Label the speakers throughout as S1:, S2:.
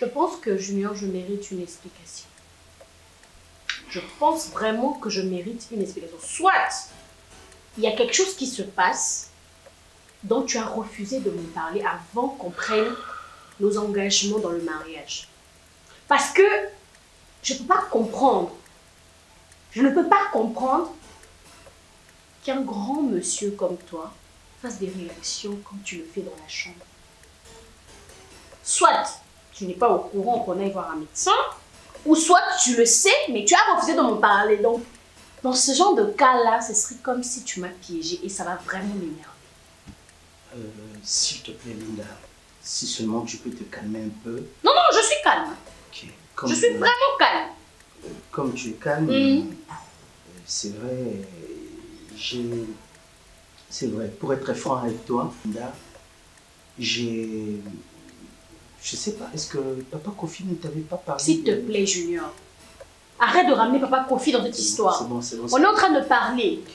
S1: Je pense que Junior, je mérite une explication. Je pense vraiment que je mérite une explication. Soit il y a quelque chose qui se passe dont tu as refusé de me parler avant qu'on prenne nos engagements dans le mariage. Parce que je ne peux pas comprendre. Je ne peux pas comprendre qu'un grand monsieur comme toi fasse des réactions comme tu le fais dans la chambre. Soit tu n'es pas au courant qu'on aille voir un médecin, ou soit tu le sais, mais tu as refusé de m'en parler. Donc, dans ce genre de cas-là, ce serait comme si tu m'as piégé et ça va vraiment m'énerver.
S2: S'il te plaît, Linda, si seulement tu peux te calmer un peu.
S1: Non, non, je suis calme.
S2: Okay.
S1: Je suis vraiment calme.
S2: Comme tu es calme, c'est vrai, c'est vrai, pour être très franc avec toi, Linda, je sais pas, est-ce que Papa Kofi ne t'avait pas parlé?
S1: S'il te plaît, Junior, arrête de ramener Papa Kofi dans cette histoire.
S2: C'est bon, c'est bon.
S1: On est en train de parler. Okay.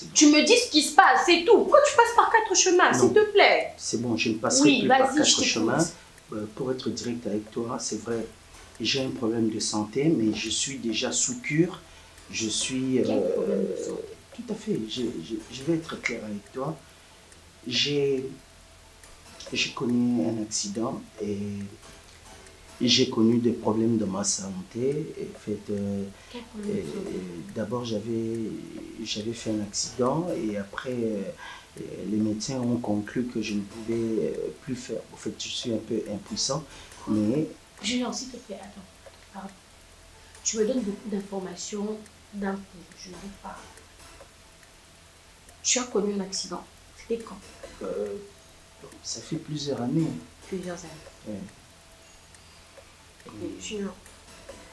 S1: Bon. Tu me dis ce qui se passe, c'est tout. Pourquoi tu passes par 4 chemins, s'il te plaît?
S2: C'est bon, je ne passerai plus par 4 chemins. Pour être direct avec toi, c'est vrai, j'ai un problème de santé, mais je suis déjà sous cure. Je suis...
S1: Quel problème de santé?
S2: Tout à fait, je vais être clair avec toi. J'ai connu un accident et j'ai connu des problèmes de ma santé. En fait, d'abord, j'avais fait un accident et après, les médecins ont conclu que je ne pouvais plus faire. En fait, je suis un peu impuissant, mais...
S1: Junior, s'il te plaît, attends. Pardon. Tu me donnes beaucoup d'informations d'un coup. Je ne veux pas. Tu as connu un accident. C'était quand?
S2: Ça fait plusieurs années.
S1: Plusieurs années.
S2: Ouais.
S1: Junior,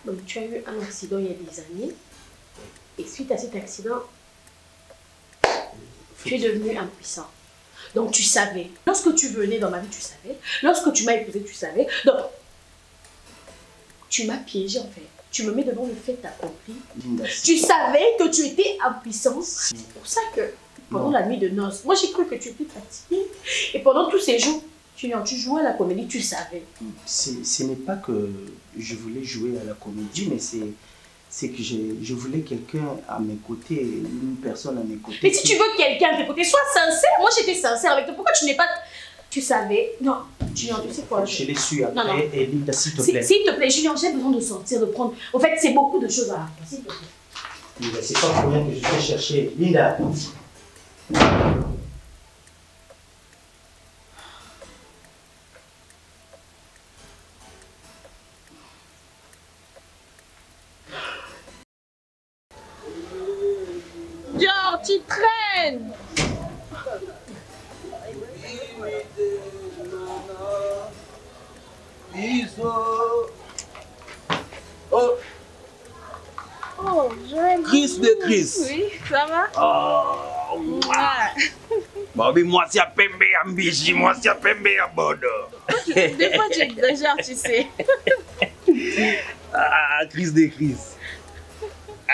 S1: donc tu as eu un accident il y a des années. Et suite à cet accident, tu es devenu impuissant. Donc tu savais. Lorsque tu venais dans ma vie, tu savais. Lorsque tu m'as épousé, tu savais. Donc, tu m'as piégé en fait. Tu me mets devant le fait accompli. Tu savais que tu étais impuissant. C'est pour ça que pendant la nuit de noces, moi j'ai cru que tu étais fatiguée. Et pendant tous ces jours, tu jouais à la comédie, tu savais.
S2: Ce n'est pas que je voulais jouer à la comédie, mais c'est que je voulais quelqu'un à mes côtés, une personne à mes côtés.
S1: Mais si tu veux quelqu'un à tes côtés, sois sincère. Moi j'étais sincère avec toi. Pourquoi tu n'es pas... Tu savais... Non, Junior, tu sais quoi?
S2: Je l'ai su après.
S1: Non.
S2: Et Linda, s'il te plaît.
S1: S'il te plaît, Junior, j'ai besoin de sortir, de prendre... En fait, c'est beaucoup de choses à faire. S'il te plaît.
S2: Linda, c'est pas pour rien que je vais chercher. Linda.
S3: Genre, tu traînes. Oh,
S4: Chris de Chris.
S3: Oui, ça va?
S4: Oh, Bobby, moi, c'est à Pembe à Mbichi, moi, c'est à Pembe à Bodo.
S3: Des fois, tu exagères, tu sais.
S4: Ah, Chris de Chris. Ah,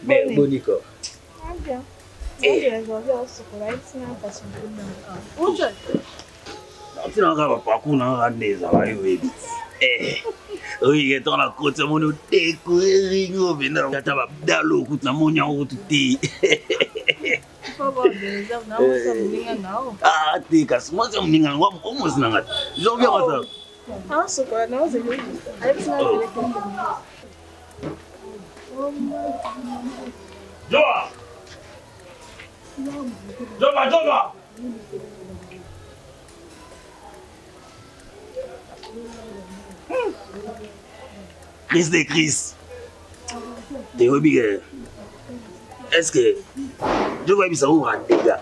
S4: mais bon, Nico.
S3: Ah, bien. Et
S4: tu n'as pas qu'on a des availés. Oui, dans la côte, mon découvrir, on a dans l'eau, on a mon yaourt. Ah, t'es casse, moi, c'est un on m'a dit, j'en viens à ça.
S3: Ah, c'est quoi, non, c'est lui.
S4: Joa! Joa! Chris de Chris. T'es obligé. Est-ce que je vois ça où des gars?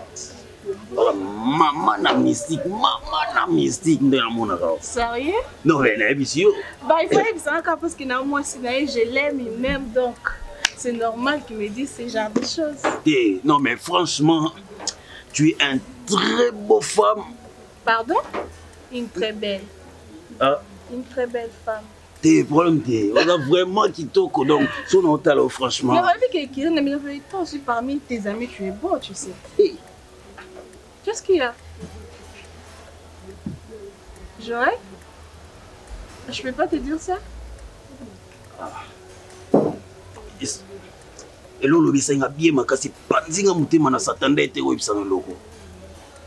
S4: Maman na mystique dans mon accord.
S3: Sérieux?
S4: Non, mais là, monsieur.
S3: Bah, il fallait que ça encore parce que moi, je l'aime, il m'aime donc. C'est normal qu'il me dise ce genre de choses.
S4: Non, mais franchement, tu es une très beau femme.
S3: Pardon? Une très belle.
S4: Ah.
S3: Une très belle femme.
S4: Tes problèmes, on a vraiment qui toque, donc, son hôtel, franchement.
S3: Mais on a vu que Kirin a mis toi aussi parmi tes amis, tu es beau, tu sais.
S4: Hey.
S3: Qu'est-ce qu'il y a? Joël? Je peux pas te dire ça.
S4: Et lolo bisenga bien makasi panzinga mutema na satanda ete oyebisanga loko.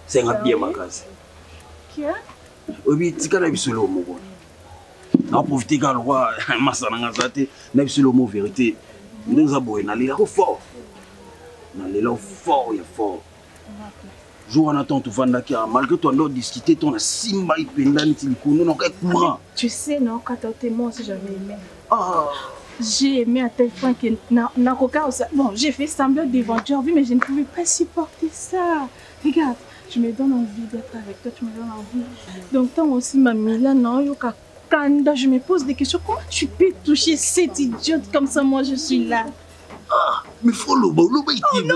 S4: Senga bien makasi.
S3: Kia?
S4: Obi tikala bisolo moko. Na profiter quand roi masana ngazate na bisolo mo vérité. Ndenza boye na lela ko fort. Na lela fort ya fort. Jour en attendant, tu vas malgré toi, on discuter, ton simba et pendant courant.
S3: Tu sais, non, quand tu es mort, si j'avais aimé.
S4: Ah.
S3: J'ai aimé à tel point que bon, j'ai fait semblant d'aventure, mais je ne pouvais pas supporter ça. Regarde, tu me donnes envie d'être avec toi, tu me donnes envie. Donc, toi aussi, mamie, là, non, je me pose des questions. Comment tu peux toucher cette idiote comme ça, moi, je suis là?
S4: Ah, mais faut le bon,
S5: Christine,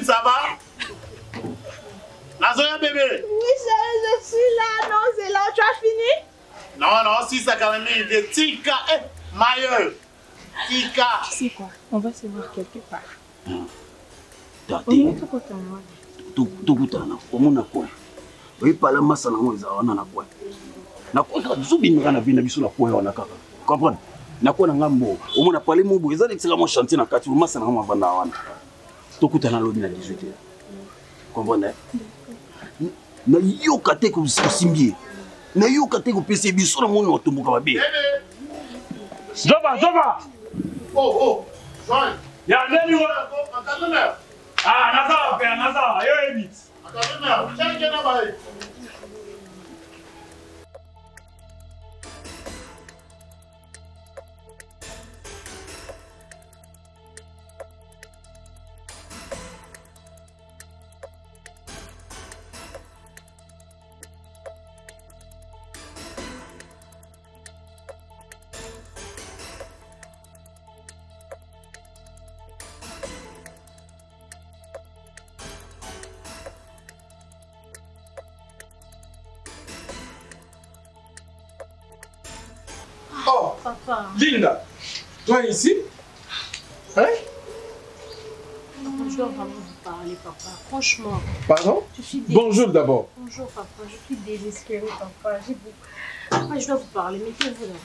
S5: ça va? Nazoya bébé?
S3: Oui, je suis là. Non, c'est là. Tu as fini?
S5: Non, non, si ça quand même de Tika, Mailleul. Tika.
S3: Tu sais quoi? On va se voir quelque part.
S4: Tate. Tukutana. Omona quoi? Oui, par la masse na moi ezana na quoi? Na quoi zubinga na bina biso na quoi wana kaka. Comprendre? Na quoi na ngambo. Omona parler mo boza excellent chantier na kati masse na ngamba vanda wana. Tukutana lobi na 18h. Comprendre? Na yoka te ko simbie. Na yoka te ko pese biso na moni watomboka babe. Zoba.
S5: Oh, Joël.
S4: Ya nani wa?
S5: Attends.
S4: Ah, naza, yo ebit.
S5: Attends, tiens, na ba.
S1: Oh, papa.
S5: Linda, toi ici? Hein?
S1: Je dois vraiment vous parler, papa. Franchement.
S5: Pardon?
S1: Je suis désespérée.
S5: Bonjour d'abord.
S1: Bonjour, papa. Je suis désespérée, papa. Papa, je dois vous parler. Mettez-vous d'abord,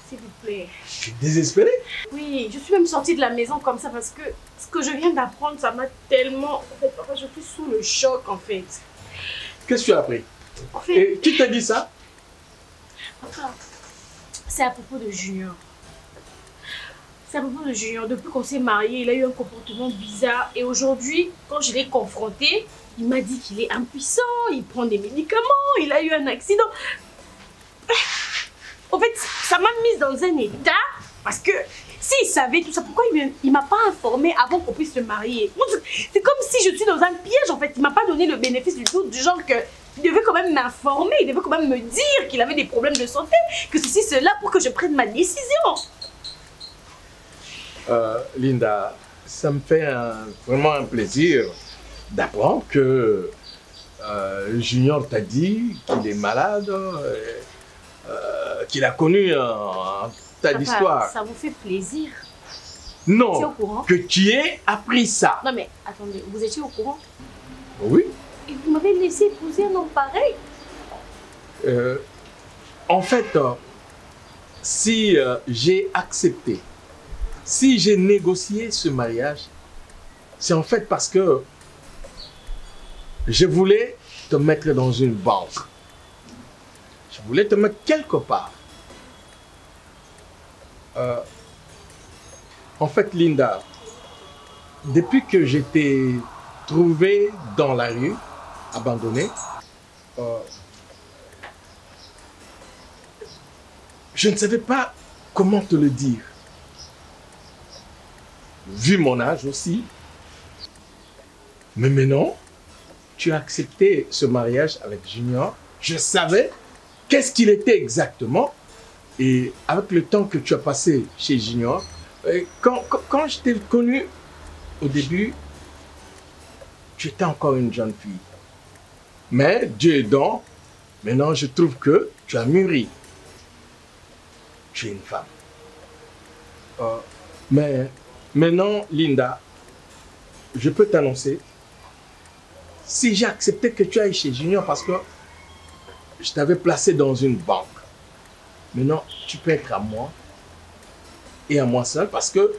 S1: s'il vous plaît.
S5: Tu es désespéré?
S1: Oui, je suis même sortie de la maison comme ça parce que ce que je viens d'apprendre, ça m'a tellement... En fait, papa, je suis sous le choc, en fait.
S5: Qu'est-ce que tu as appris?
S1: En fait...
S5: Et qui t'a dit ça?
S1: Papa, c'est à propos de Junior. C'est à propos de Junior. Depuis qu'on s'est mariés, il a eu un comportement bizarre. Et aujourd'hui, quand je l'ai confronté, il m'a dit qu'il est impuissant, il prend des médicaments, il a eu un accident. En fait, ça m'a mise dans un état parce que s'il savait tout ça, pourquoi il ne m'a pas informé avant qu'on puisse se marier? C'est comme si je suis dans un piège en fait. Il ne m'a pas donné le bénéfice du doute, du genre que il devait quand même m'informer, il devait quand même me dire qu'il avait des problèmes de santé, que ceci, cela, pour que je prenne ma décision.
S5: Linda, ça me fait vraiment un plaisir d'apprendre que Junior t'a dit qu'il est malade, qu'il a connu un tas d'histoires.
S1: Ça vous fait plaisir?
S5: Non,
S1: vous étiez au courant?
S5: que tu aies appris ça.
S1: Non mais attendez, vous étiez au courant?
S5: Oui.
S1: Et vous m'avez laissé épouser un homme pareil?
S5: En fait, si j'ai accepté, si j'ai négocié ce mariage, c'est en fait parce que je voulais te mettre dans une banque. Je voulais te mettre quelque part. En fait, Linda, depuis que j'étais trouvé dans la rue, abandonné, je ne savais pas comment te le dire. Vu mon âge aussi. Mais maintenant, tu as accepté ce mariage avec Junior. Je savais qu'est-ce qu'il était exactement. Et avec le temps que tu as passé chez Junior, quand je t'ai connu au début, tu étais encore une jeune fille. Mais Dieu aidant, maintenant je trouve que tu as mûri. Tu es une femme. Mais maintenant, Linda, je peux t'annoncer, si j'ai accepté que tu ailles chez Junior, parce que je t'avais placé dans une banque. Maintenant, tu peux être à moi et à moi seul parce que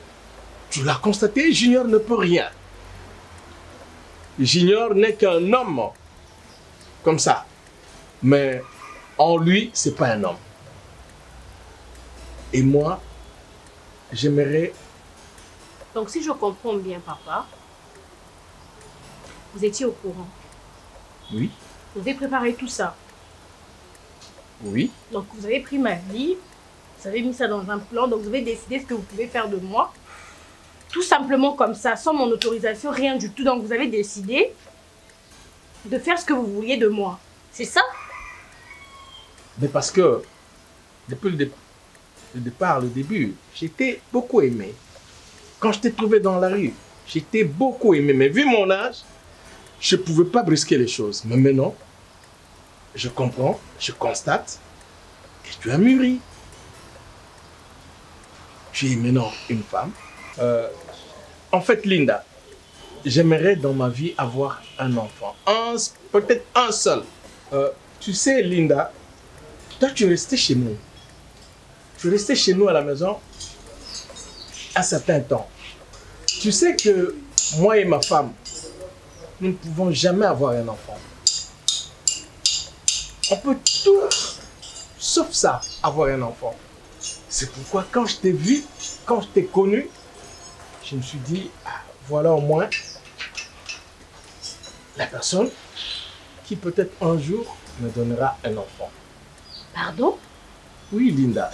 S5: tu l'as constaté, Junior ne peut rien. Junior n'est qu'un homme comme ça. Mais en lui, c'est pas un homme. Et moi, j'aimerais...
S1: Donc si je comprends bien, papa, vous étiez au courant.
S5: Oui.
S1: Vous avez préparé tout ça.
S5: Oui.
S1: Donc vous avez pris ma vie, vous avez mis ça dans un plan, donc vous avez décidé ce que vous pouvez faire de moi. Tout simplement comme ça, sans mon autorisation, rien du tout. Donc vous avez décidé de faire ce que vous vouliez de moi. C'est ça?
S5: Mais parce que, depuis le début, j'étais beaucoup aimé. Quand je t'ai trouvé dans la rue, j'étais beaucoup aimé. Mais vu mon âge, je ne pouvais pas brusquer les choses. Mais maintenant, je comprends, je constate que tu as mûri. Tu es maintenant une femme. En fait, Linda, j'aimerais dans ma vie avoir un enfant. Peut-être un seul. Tu sais, Linda, toi, tu es restée chez nous. Tu es restée chez nous à la maison un certain temps. Tu sais que moi et ma femme, nous ne pouvons jamais avoir un enfant. On peut tout, sauf ça, avoir un enfant. C'est pourquoi quand je t'ai vu, quand je t'ai connu, je me suis dit, ah, voilà au moins la personne qui peut-être un jour me donnera un enfant.
S1: Pardon?
S5: Oui, Linda.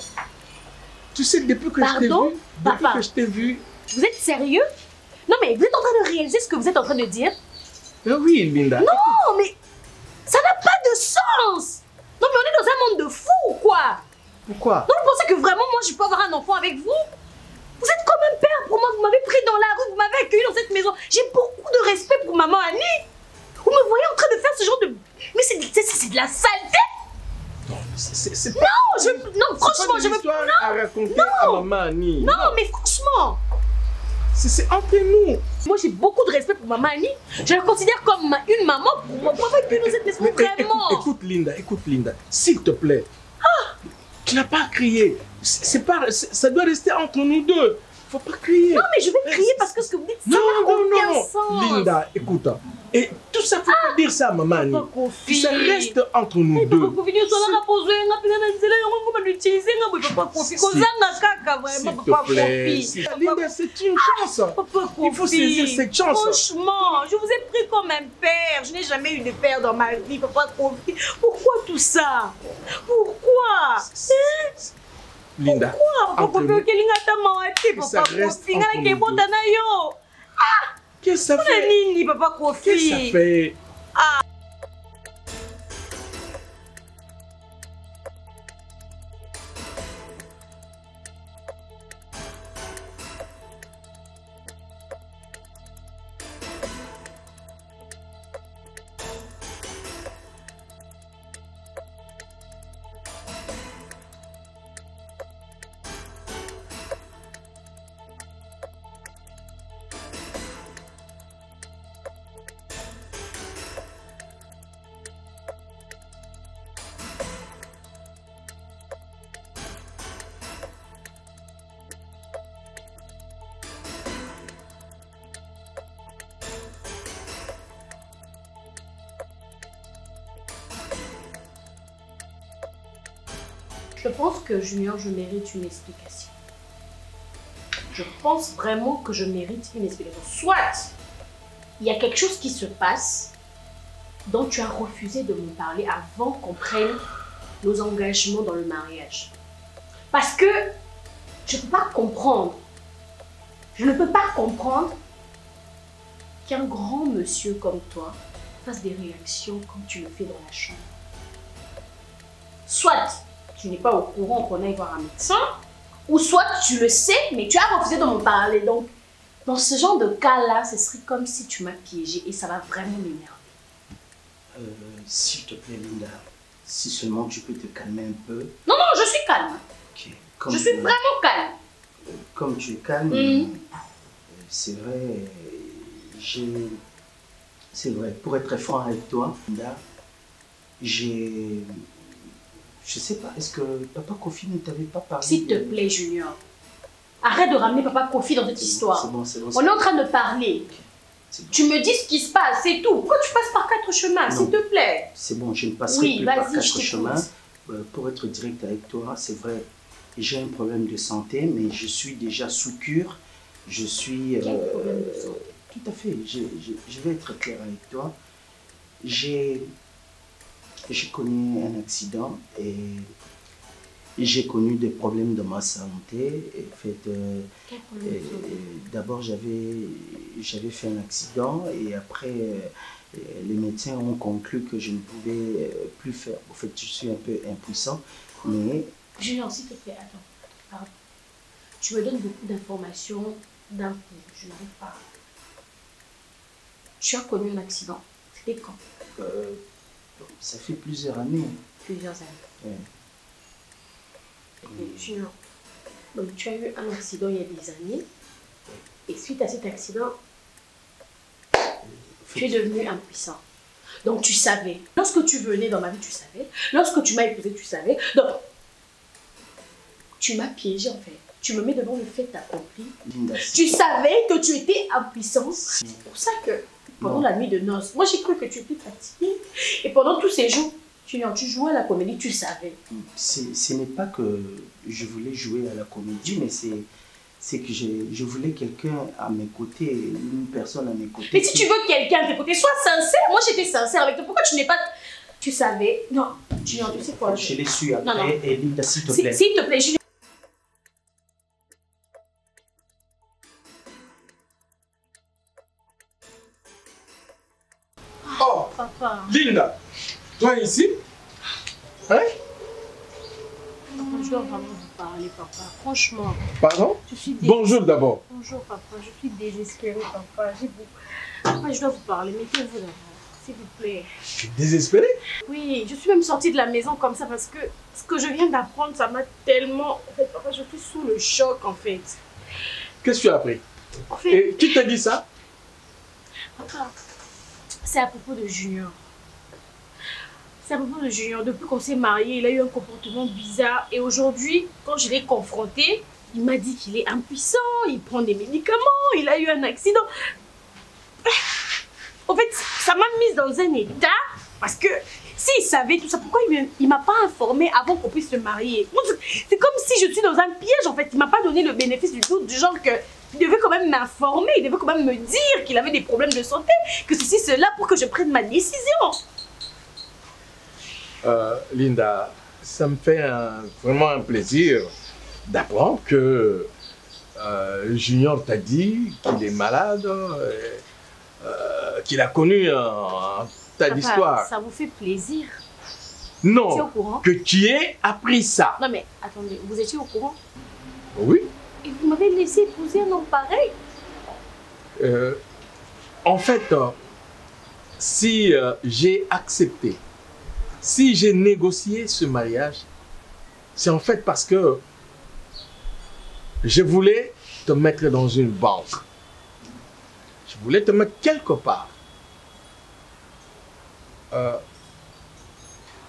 S5: Tu sais, depuis que je t'ai vu,
S1: Vous êtes sérieux? Non, mais vous êtes en train de réaliser ce que vous êtes en train de dire?
S5: Oui, Linda.
S1: Non, mais ça n'a pas de sens! Non, mais on est dans un monde de fous, quoi!
S5: Pourquoi?
S1: Non, vous pensez que vraiment, moi, je peux avoir un enfant avec vous? Vous êtes comme un père pour moi, vous m'avez pris dans la rue, vous m'avez accueilli dans cette maison. J'ai beaucoup de respect pour maman Annie. Vous me voyez en train de faire ce genre de... Mais c'est de la saleté!
S5: Non, c'est pas...
S1: Non, franchement, je veux...
S5: histoire à raconter à maman Annie.
S1: Non, mais franchement...
S5: C'est entre nous.
S1: Moi, j'ai beaucoup de respect pour maman Annie. Je la considère comme une maman pour moi. Pourquoi accueillir dans cette maison, vraiment?
S5: Écoute, Linda, s'il te plaît. Tu n'as pas à crier. Ça doit rester entre nous deux. Faut pas crier.
S1: Non, mais je vais crier parce que ce que vous dites, ça n'a aucun sens.
S5: Linda, écoute. Et tout ça, faut pas dire ça à maman Annie. Ça reste entre nous deux. S'il te plaît. Linda, c'est une chance. Il faut saisir cette chance.
S1: Franchement, je vous ai pris comme un père. Je n'ai jamais eu de père dans ma vie. Papa Kofi. Pourquoi tout ça? Pourquoi?
S5: Linda,
S1: pourquoi?
S5: entre nous,
S1: Ça reste entre nous deux.
S5: Qu'est-ce que ça fait?
S1: Papa Kofi.
S5: Qu'est-ce que ça fait?
S1: Je pense que Junior, je mérite une explication. Je pense vraiment que je mérite une explication. Soit il y a quelque chose qui se passe dont tu as refusé de me parler avant qu'on prenne nos engagements dans le mariage. Parce que je ne peux pas comprendre. Je ne peux pas comprendre qu'un grand monsieur comme toi fasse des réactions comme tu le fais dans la chambre. Soit tu n'es pas au courant qu'on aille voir un médecin, ou soit tu le sais, mais tu as refusé de m'en parler. Donc, dans ce genre de cas-là, ce serait comme si tu m'as piégé et ça va vraiment m'énerver.
S2: S'il te plaît, Linda, si seulement tu peux te calmer un peu.
S1: Non, non, je suis calme.
S2: Okay.
S1: Je suis vraiment calme.
S2: Comme tu es calme, c'est vrai, c'est vrai, pour être franc avec toi, Linda, j'ai Je sais pas, est-ce que Papa Kofi ne t'avait pas parlé?
S1: S'il te plaît, Junior. Arrête de ramener Papa Kofi dans cette histoire.
S2: C'est bon, c'est bon.
S1: On est en train de parler.
S2: Bon.
S1: Tu me dis ce qui se passe, c'est tout. Pourquoi tu passes par 4 chemins, s'il te plaît?
S2: C'est bon, je ne passerai plus par 4
S1: je
S2: chemins. Pour être direct avec toi, c'est vrai, j'ai un problème de santé, mais je suis déjà sous cure. Je suis...
S1: Quel problème de santé?
S2: Tout à fait, je vais être clair avec toi. J'ai connu un accident et j'ai connu des problèmes de ma santé. D'abord, j'avais fait un accident et après, les médecins ont conclu que je ne pouvais plus faire. En fait, je suis un peu impuissant, mais...
S1: Junior, s'il te plaît, attends. Pardon. Tu me donnes beaucoup d'informations d'un coup. Je n'arrive pas. Tu as connu un accident. C'était quand?
S2: Ça fait plusieurs années.
S1: Plusieurs années.
S2: Ouais.
S1: Junior, donc tu as eu un accident il y a des années. Et suite à cet accident, tu es devenu impuissant. Donc tu savais. Lorsque tu venais dans ma vie, tu savais. Lorsque tu m'as épousé, tu savais. Donc, tu m'as piégé en fait. Tu me mets devant le fait accompli.
S2: Linda,
S1: tu savais que tu étais impuissant. C'est pour ça que pendant la nuit de noces, moi j'ai cru que tu étais fatiguée. Et pendant tous ces jours, tu jouais à la comédie, tu savais.
S2: Ce n'est pas que je voulais jouer à la comédie, mais c'est que je voulais quelqu'un à mes côtés, une personne à mes côtés.
S1: Mais si tu veux quelqu'un à tes côtés, sois sincère. Moi j'étais sincère avec toi. Pourquoi tu n'es pas... Tu savais... Non, Junior, tu sais quoi?
S2: Je l'ai su après.
S1: Non.
S2: Et Linda, s'il te plaît.
S1: S'il te plaît, Junior.
S5: Oh,
S1: Papa.
S5: Linda, toi ici? Hein?
S1: Je dois vraiment vous parler, papa. Franchement.
S5: Pardon?
S1: Je suis désespérée.
S5: Bonjour d'abord.
S1: Bonjour, papa. Je suis désespérée, papa. Papa, je dois vous parler. Mettez-vous d'abord, s'il vous plaît.
S5: Tu es désespéré?
S1: Oui, je suis même sortie de la maison comme ça parce que ce que je viens d'apprendre, ça m'a tellement... En fait, papa, je suis sous le choc, en fait.
S5: Qu'est-ce que tu as appris?
S1: En fait...
S5: Et qui t'a dit ça?
S1: Papa, c'est à propos de Junior. C'est à propos de Junior. Depuis qu'on s'est mariés, il a eu un comportement bizarre. Et aujourd'hui, quand je l'ai confronté, il m'a dit qu'il est impuissant, il prend des médicaments, il a eu un accident. En fait, ça m'a mise dans un état parce que s'il savait tout ça, pourquoi il ne m'a pas informé avant qu'on puisse se marier? C'est comme si je suis dans un piège en fait. Il ne m'a pas donné le bénéfice du doute, du genre que il devait quand même m'informer, il devait quand même me dire qu'il avait des problèmes de santé, que ceci, cela, pour que je prenne ma décision.
S5: Linda, ça me fait vraiment un plaisir d'apprendre que Junior t'a dit qu'il est malade, qu'il a connu un tas d'histoires.
S1: Ça vous fait plaisir?
S5: Non,
S1: vous étiez au courant?
S5: que tu aies appris ça.
S1: Non mais attendez, vous étiez au courant?
S5: Oui.
S1: Et vous m'avez laissé épouser un homme pareil?
S5: En fait, si j'ai accepté, si j'ai négocié ce mariage, c'est en fait parce que je voulais te mettre dans une banque. Je voulais te mettre quelque part.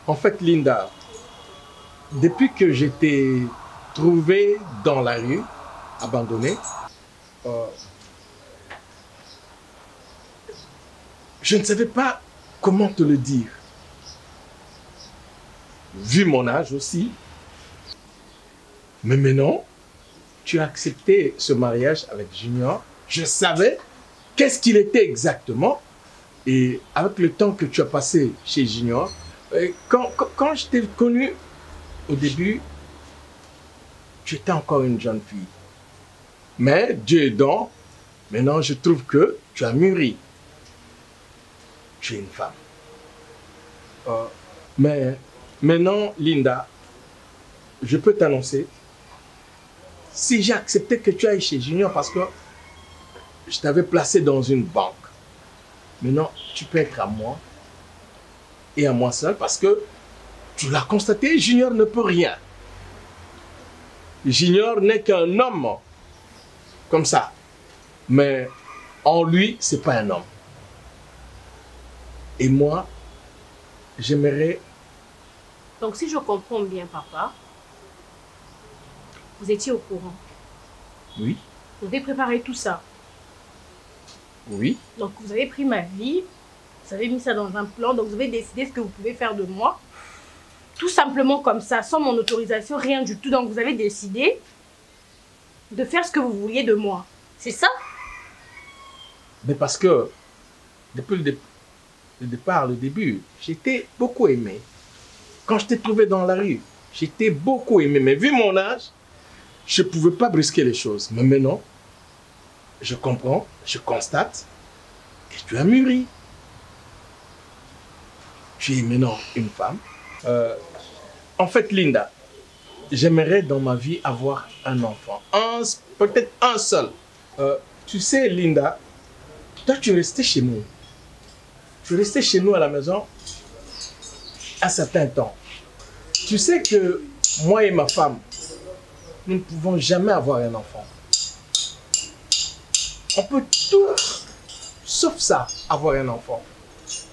S5: En fait, Linda, depuis que j'étais trouvé dans la rue, abandonné, je ne savais pas comment te le dire. Vu mon âge aussi. Mais maintenant, tu as accepté ce mariage avec Junior. Je savais qu'est-ce qu'il était exactement. Et avec le temps que tu as passé chez Junior, quand je t'ai connu au début, tu étais encore une jeune fille. Mais Dieu aidant, maintenant je trouve que tu as mûri. Tu es une femme. Mais maintenant, Linda, je peux t'annoncer, si j'ai accepté que tu ailles chez Junior parce que je t'avais placé dans une banque, maintenant tu peux être à moi et à moi seul parce que tu l'as constaté, Junior ne peut rien. Junior n'est qu'un homme comme ça, mais en lui, c'est pas un homme. Et moi, j'aimerais
S1: Donc si je comprends bien, papa, vous étiez au courant.
S5: Oui.
S1: Vous avez préparé tout ça.
S5: Oui.
S1: Donc vous avez pris ma vie, vous avez mis ça dans un plan, donc vous avez décidé ce que vous pouvez faire de moi. Tout simplement comme ça, sans mon autorisation, rien du tout. Donc vous avez décidé de faire ce que vous vouliez de moi. C'est ça?
S5: Mais parce que, depuis le départ, le début, j'étais beaucoup aimé. Quand je t'ai trouvé dans la rue, j'étais beaucoup aimé. Mais vu mon âge, je ne pouvais pas brusquer les choses. Mais maintenant, je comprends, je constate que tu as mûri. Tu es maintenant une femme. En fait, Linda, j'aimerais dans ma vie avoir un enfant. Peut-être un seul. Tu sais, Linda, toi, tu es restée chez nous. Tu es restée chez nous à la maison un certain temps. Tu sais que moi et ma femme, nous ne pouvons jamais avoir un enfant. On peut tout, sauf ça, avoir un enfant.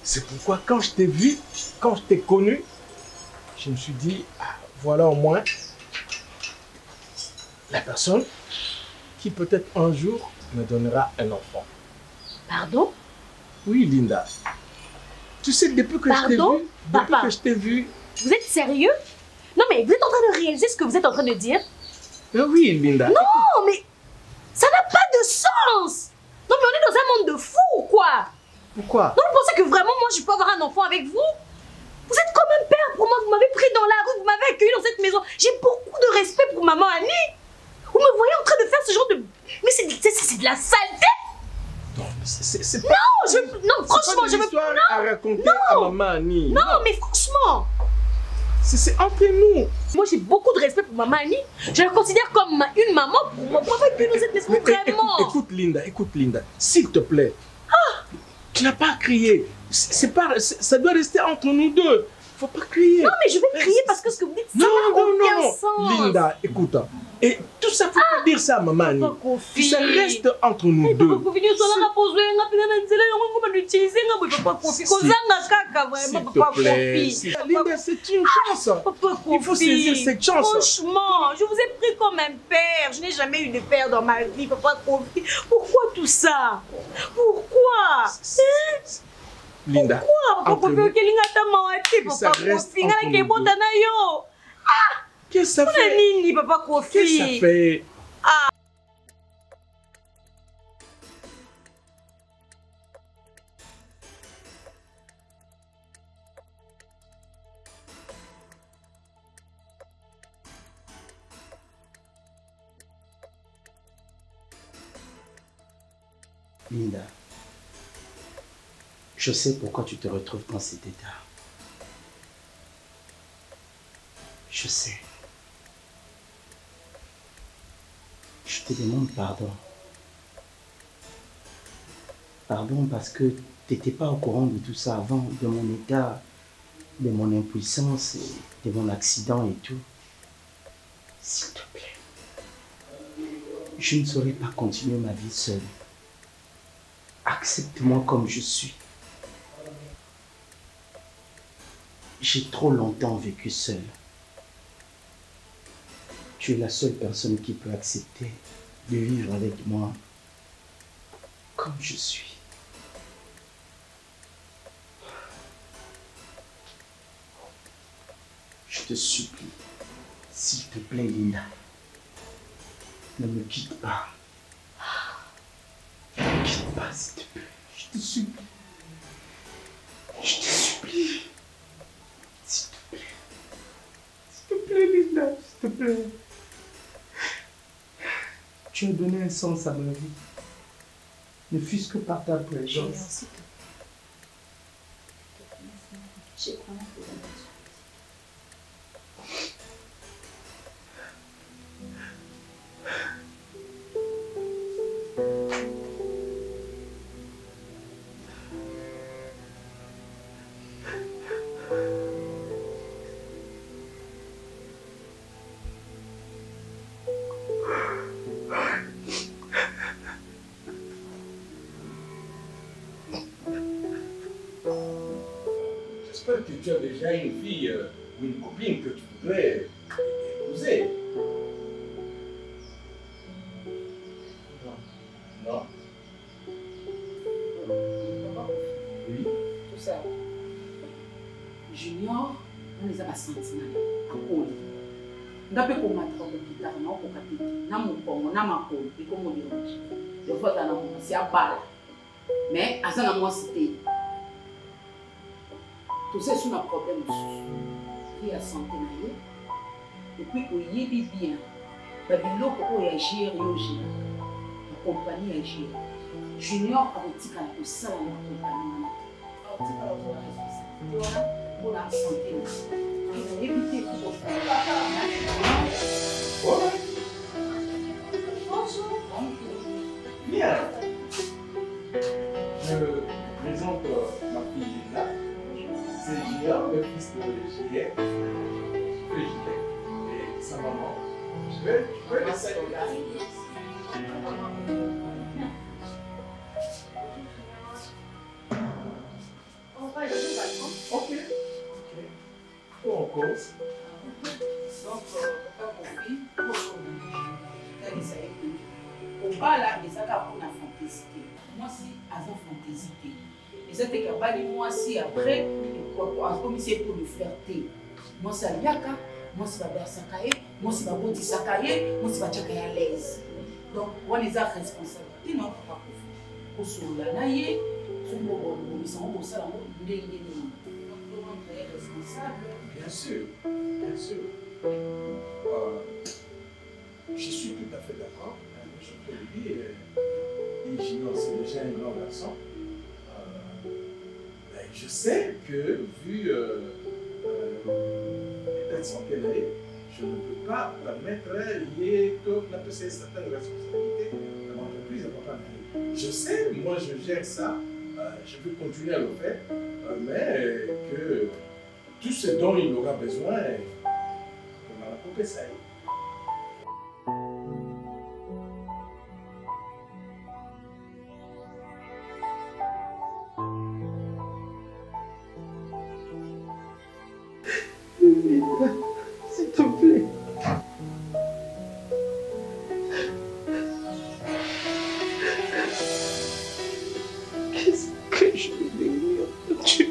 S5: C'est pourquoi quand je t'ai vu, quand je t'ai connu, je me suis dit, ah, voilà au moins la personne qui peut-être un jour me donnera un enfant.
S1: Pardon?
S5: Oui, Linda. Tu sais, depuis que je t'ai vu,
S1: Vous êtes sérieux? Non, mais vous êtes en train de réaliser ce que vous êtes en train de dire?
S5: Oui, Linda.
S1: Non, mais ça n'a pas de sens! Non, mais on est dans un monde de fous, quoi!
S5: Pourquoi?
S1: Non, vous pensez que vraiment, moi, je peux avoir un enfant avec vous? Vous êtes comme un père pour moi, vous m'avez pris dans la rue, vous m'avez accueilli dans cette maison. J'ai beaucoup de respect pour maman Annie. Vous me voyez en train de faire ce genre de... Mais c'est de la saleté!
S5: Non, c'est pas...
S1: Non, franchement, je veux...
S5: histoire à raconter à maman Annie.
S1: Non, mais franchement...
S5: C'est entre nous.
S1: Moi, j'ai beaucoup de respect pour maman Annie. Je la considère comme une maman pour moi. Pourquoi pas dans cette maison, vraiment?
S5: Écoute, Linda, s'il te plaît. Tu n'as pas à crier. Ça doit rester entre nous deux. Faut pas crier.
S1: Non, mais je vais crier parce que ce que vous dites, ça n'a aucun sens.
S5: Linda, écoute. Et tout ça, faut pas dire ça à maman Annie. Ça reste entre nous deux. S'il te plaît. Linda, c'est une chance. Il faut saisir cette chance.
S1: Franchement, je vous ai pris comme un père. Je n'ai jamais eu de père dans ma vie. Papa Kofi. Pourquoi tout ça? Pourquoi?
S5: Linda,
S1: pourquoi? Papa Kofi,
S5: ça reste entre nous deux. Qu'est-ce que ça fait? Qu'est-ce que ça fait?
S2: Linda, je sais pourquoi tu te retrouves dans cet état. Je sais. Je te demande pardon. Pardon parce que tu n'étais pas au courant de tout ça avant, de mon état, de mon impuissance, de mon accident et tout. S'il te plaît, je ne saurais pas continuer ma vie seule. Accepte-moi comme je suis. J'ai trop longtemps vécu seul. Tu es la seule personne qui peut accepter de vivre avec moi comme je suis. Je te supplie, s'il te plaît, Linda, ne me quitte pas. Ne me quitte pas, s'il te plaît. Je te supplie. Je te supplie. S'il te plaît. S'il te plaît, Linda, s'il te plaît. Tu as donné un sens à ma vie. Ne fût-ce que par ta présence.
S1: J'ai vraiment besoin de
S5: J'espère que tu as déjà une fille ou une copine que tu voudrais épouser. Non. Oui.
S6: Tout ça. Junior, on les a pas sentis à cause. D'après comment tu as dit, tu as dit, tu as dit, je vois que c'est à balle. Mais à ça, c'était. Tout ça, c'est un problème. Il y a santé. Et puis, il y a bien. Il y a agir, la compagnie agir. Junior a dit qu'il y a ça dans la compagnie. Il y a responsabilité pour la santé. Éviter pour faire.
S5: Bien. Je présente ma fille Lina. C'est Junior, le fils de Juliette. Et sa maman. Je vais laisser. Ok. On cause.
S6: Donc, au bas là, ils ont pour la fantaisie. Moi, si, à la fantaisie. Et c'était que moi, si après, comme c'est pour le flirter. Moi, c'est à Yaka, moi, c'est à Sakaye, moi, c'est à Boti Sakaye, moi, c'est à Tchakaye à l'aise. Donc, on les a responsabilités, non, pour se l'anayer, sur le bon, ils sont au salon, ils sont responsables.
S5: Bien sûr, bien sûr. Je suis tout à fait d'accord. Je te le dis, et Junior, c'est déjà un grand garçon. Je sais que, vu l'état de santé, je ne peux pas permettre de certaines responsabilités dans l'entreprise. Je sais, moi je gère ça, je peux continuer à le faire, mais que tout ce dont il aura besoin, on va la couper ça.
S2: S'il te plaît. Qu'est-ce que je vais devenir de Dieu?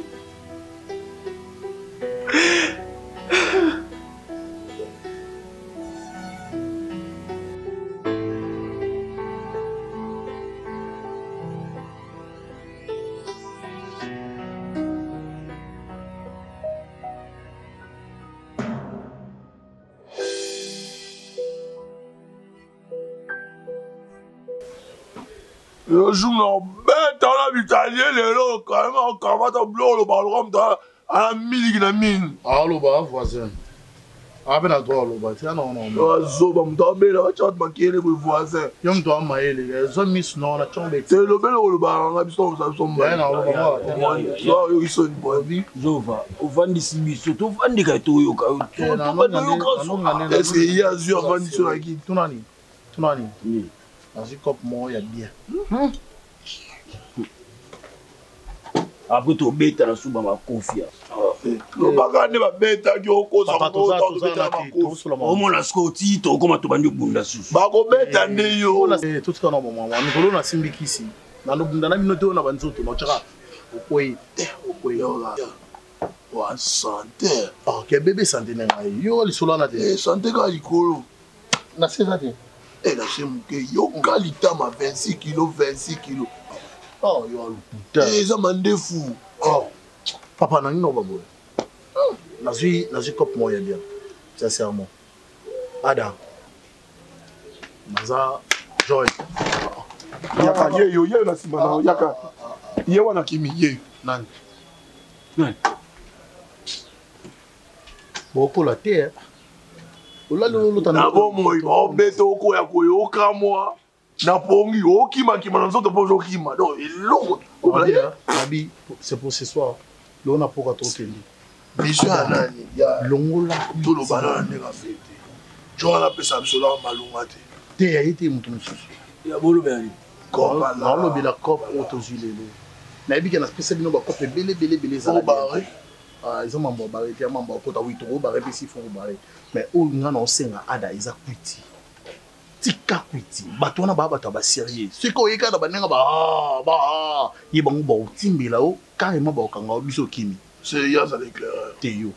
S7: Je joue en bête dans la vitalien, les lots, quand même, en cravate, en bleu, le ballon, dans la mine, la mine.
S8: Ah, le bas, voisin. Ah, ben, à toi, le bas, tiens, non, non.
S7: Ah, zo, tu as bien, tu as manqué les voisins.
S8: Yom, toi, maïe, les hommes, ils sont là, tu as
S7: c'est le bel le bas, on a vu son
S8: ben, non, le bas,
S7: ils sont une bonne vie.
S4: Zova, au vent d'ici, surtout, au vent des gâteaux,
S7: est-ce qu'il y a eu un vent d'ici là qui
S8: Tunani. Dans ce cop, moi, il y a bien.
S4: Après, tu bêtes dans la soupe, ma confiance.
S7: Le bagage n'est pas bête, tu as cause à
S4: au moins, la scotty, tu as comment tu vas nous bunda sous.
S7: Bago bête, yo.
S8: Tout ce qu'on a, maman, on a simbi ici. Dans le bunda, on a banzo, on a chara. Oui,
S7: santé.
S8: Ah, quel bébé santé, yo, les solana.
S7: Santé, quand il coule.
S8: Na c'est ça.
S7: Eh, là, c'est mon yo, qualité, ma 26 kilos, 26 kilos.
S8: Oh, yo, le putain.
S7: Eh, ça m'a des fou.
S8: Oh, papa, n'a pas beau. La vie cop moi, bien. Sincèrement. Adam. Maza, Joy.
S7: Yaka, yo, na simana, yaka. Ye wana kimi, ye.
S8: Nan. Beaucoup la terre.
S7: Na bomo iba beto oko ya koyoka moi na pongi okima kima na nzoto pozo kima donc eloko
S8: Abi c'est pour ce soir là on a pour trop kendi
S7: biso anani ya
S8: longola
S7: to lo bana ne ka fete jo na pesa bisola malunga te
S8: ya été mutu mususu
S4: ya bolo bani
S8: ko na lo bila cop autozilelo na ebi kana spécial bino ba cop belé za
S7: barré
S8: ils ont mambo barré, ils ont mambo kota witoro barré, puis s'ils font barré. Mais où ils ont enseigné ada, ils ont quitté. Tika quitté. Batouana baba taba sérieux. Ce qu'on y a dans banenga bah, y bon bon timbi là-haut, carrément bah kanga biso kimi.
S7: C'est ya ça l'éclaireur.
S8: Teyo.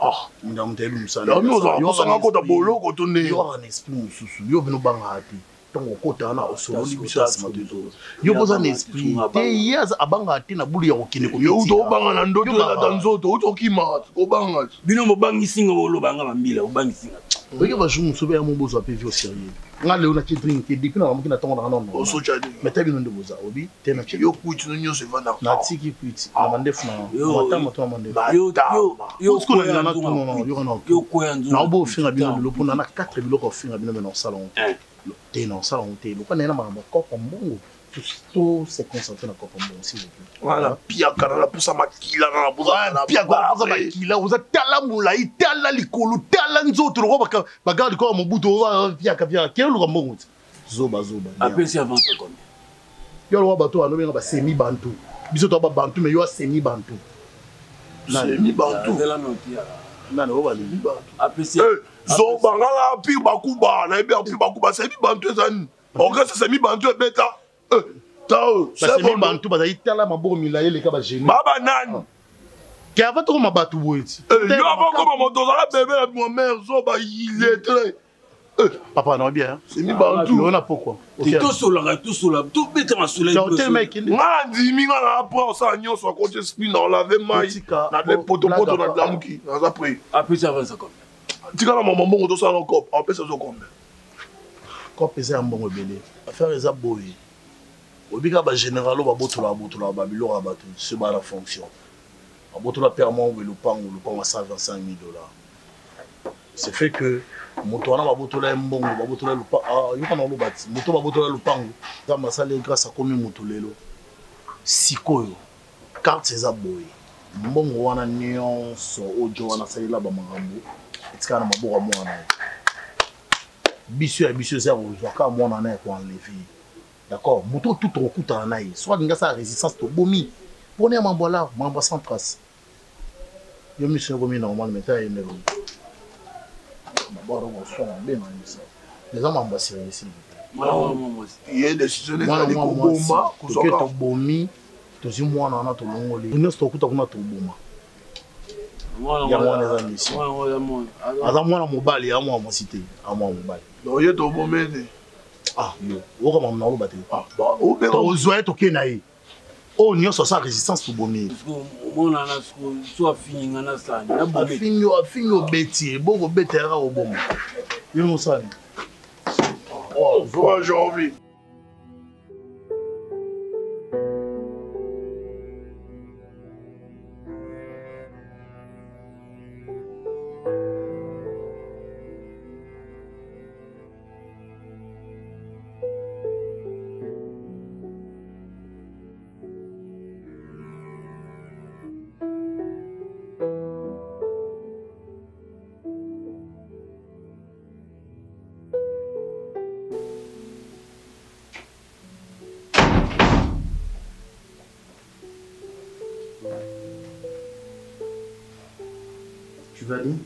S8: Ah, madame Telou ça.
S7: Là nous on s'en rend compte à bolo quand on est.
S8: Yo un esprit mususu, yo venu banga ati. Donc kota na osolo li biso asima tezo. Yo boza un esprit. Te yaza abanga ati na bulu ya kokine ko.
S7: Yo to banga na ndoto la danzoto, to kima, ko banga.
S4: Bino mo bangi singa wolo banga mambila, bangi singa.
S8: Oye ba jumu sobe ya mombozo ape vi au sérieux. Nga leo na kitring ke depuis na mamaki na tongo na non.
S7: O so chadi.
S8: Mais tabi ndo boza obi te na
S7: yo kuitu no nyose vanda.
S8: na tiki kuiti na mandefu na mata moto mandefu.
S4: Yo
S8: ko na na tuno no yo na.
S4: Yo koya nzu.
S8: Na obo finga bino lo pona na 4 biloko finga bino na salon. Te na salon te lo kana na mama ko mbongo. Tout se concentrer na ko mbongo s'il vous plaît.
S7: Voilà, pia kana la pusa makila na buza na
S8: pia kana pusa makila uza tala mulai tala likolo tala nzoto ro bagarde ko mobuto pia kapia quel lo mbongo zoba
S4: apesi avance combien
S8: yo lo bato ano benga ba semi bantu biso to ba bantu mais yo semi bantu
S7: semi bantu
S4: zela notia
S8: nana o ba
S7: semi bantu
S4: apesi
S7: zoba ngala pi bakuba na ebe pi bakuba semi bantu ezani oka semi bantu ebeta tao
S8: semi bantu ba itala maboko milaye le ka ba gêner
S7: baba nani
S8: ke avant to ma batu boiti
S7: yo avant ko moto za bébé la ma mère zoba il est très
S8: papa non bien
S7: semi bantu
S8: on a pourquoi
S4: tout sola tout bête ma soleil
S7: ngandi minga na après ça nyonso à côté spin dans la veille mai na le poto na damuki na za prix
S4: apesi avance combien
S7: tika na maman bongo to ça encore apesi zo combien
S8: ko pesa ya mbongo belé affaire eza boye obika ba généralo ba botola ba biloko ba tout c'est ba la fonction ba botola permanent le lupango à 125 000 $. C'est fait que moto wana ba botola mbongo ba botola lupango yo kana lo bati moto ba botola lupango za masala grâce à komi moto lelo sikoyo carte eza boye mbongo wana nyonso ojo wana salela ba makambo etika na maboko mwana biso za ozwaka mwana na ko enlever. D'accord, moto tout au coup en aïe. Soit il y a sa résistance to bomi. Prenez un mambo là, mambo sans trace. Je me suis remis normal, mais t'as une d'abord on soit bien ça. Les hommes mambo sérieux s'il vous plaît.
S7: Il y a des décisions de
S8: bomba, que to bomi, to si moi na to longoli. Nous sto kuta kuna to boma. Ya moi les amis ici. Aza moi na mobali, ya moi mo cité, à moi mobali.
S7: Donc il to bomene.
S8: Ah, yo, on va m'emmener au bateau.
S7: Ah, bah, au
S8: père. Aux oeufs, au Kenaï. Oh, n'y a pas résistance pour bomber.
S4: On a soit fini, on a ça.
S8: Fini au bêtier, bon, au bêtier, au bon. Il nous ça.
S7: Oh, j'ai envie.
S2: Tu vas bien?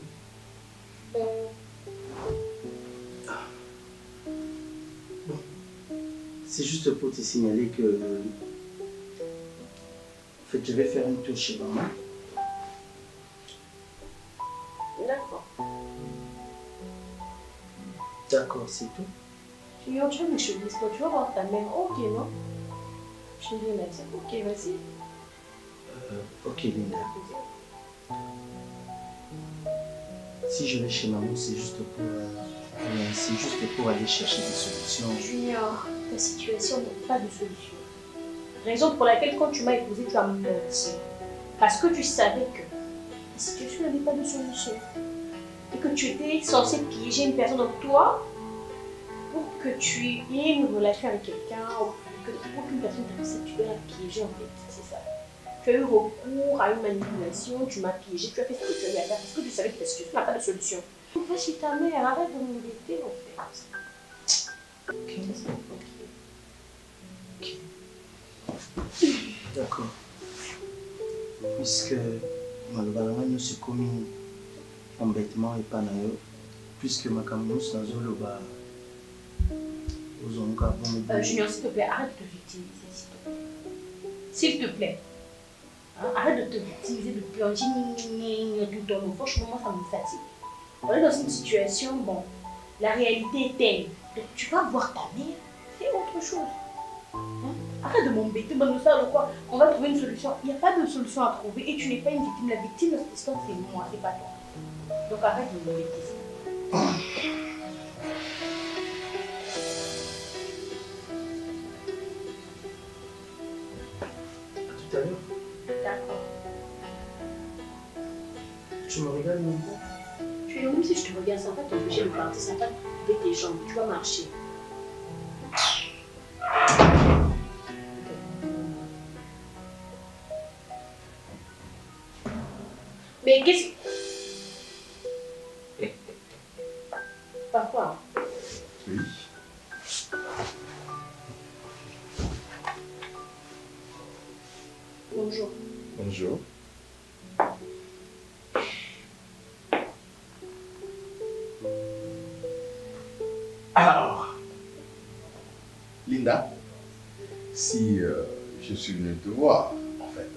S2: Bon. C'est juste pour te signaler que... En fait, je vais faire un tour chez maman.
S1: D'accord.
S2: D'accord, c'est tout.
S1: Tu veux que je dise quoi? Tu vas voir ta mère. Ok, non? Je dis merci. Ok, vas-y.
S2: Ok, Linda. Si je vais chez maman, c'est juste pour aller chercher des solutions.
S1: Junior, ta situation n'a pas de solution. Raison pour laquelle quand tu m'as épousé, tu as menti. Parce que tu savais que la situation n'avait pas de solution. Et que tu étais censé piéger une personne en toi pour que tu aies une relation avec quelqu'un, ou pour qu'une personne t'accepte, tu dois la piéger en fait. C'est ça. Tu as eu recours à une manipulation, tu m'as piégé, tu as fait ce que tu avais à faire parce que tu savais que ta situation n'a pas de solution. Va chez ta mère, arrête de m'embêter en fait.
S2: Ok. Ok. D'accord. Puisque malobala nyonso ekomi embêtement epa na yo puisque makambo nyonso nazoloba ozonga bon.
S1: Junior, s'il te plaît, arrête de te victimiser, s'il te plaît. Hein, arrête de te victimiser, de plonger tout ton nom. Franchement, moi, ça me fatigue. On est dans une situation, bon, la réalité est telle. Donc, tu vas voir ta mère, fais autre chose. Hein? Arrête de m'embêter, quoi. On va trouver une solution. Il n'y a pas de solution à trouver et tu n'es pas une victime. La victime de cette histoire, c'est moi, c'est pas toi. Donc, arrête de m'embêter.
S2: Tout à l'heure.
S1: D'accord.
S2: Tu me regardes mon corps?
S1: Tu es même si je te regarde, ça va t'empêcher de partir, ça va couper tes jambes, tu vas marcher. Mais qu'est-ce que... Par quoi?
S5: Oui.
S1: Bonjour.
S5: Bonjour. Alors, Linda, si je suis venu te voir, en fait,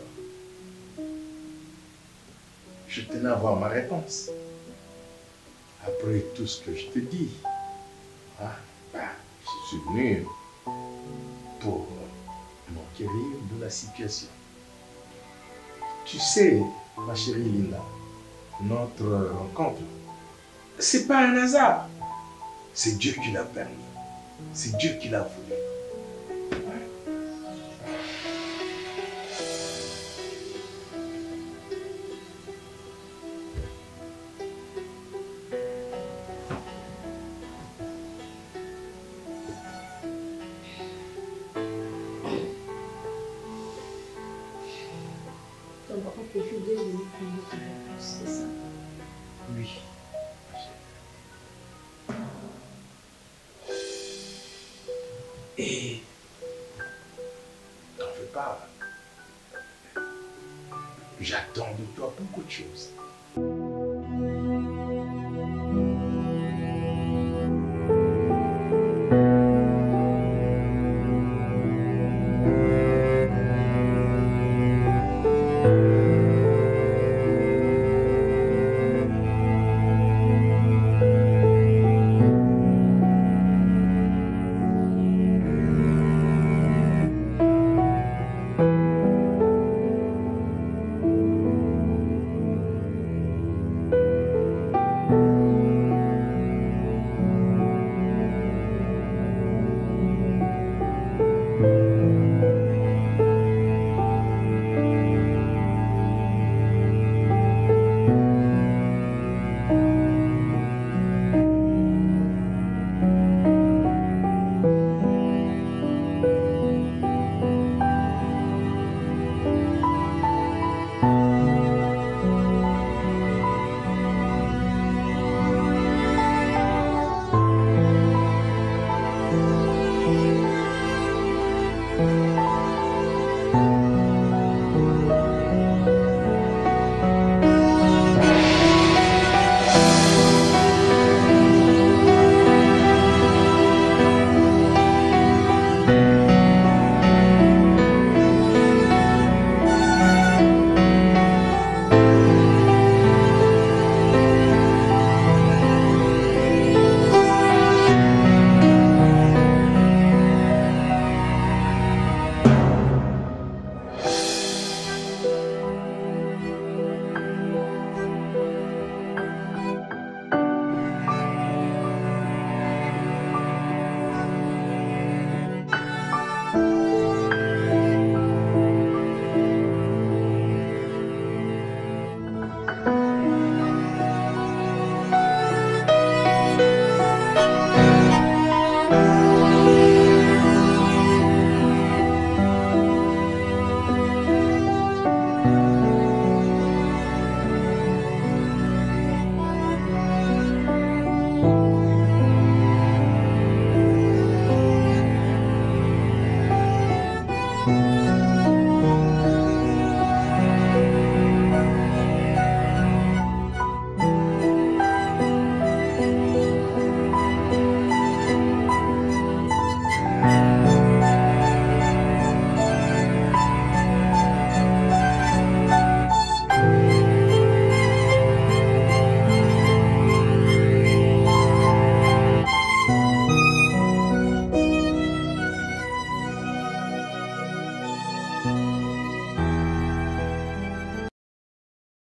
S5: je tenais à avoir ma réponse. Après tout ce que je te dis, hein, je suis venu pour m'enquérir de la situation. Tu sais, ma chérie Linda, notre rencontre, c'est pas un hasard. C'est Dieu qui l'a permis. C'est Dieu qui l'a voulu.
S1: Donc, par contre, les filles de venir prendre notre réponse, c'est ça?
S5: Oui. Et t'en fais pas. J'attends de toi beaucoup de choses.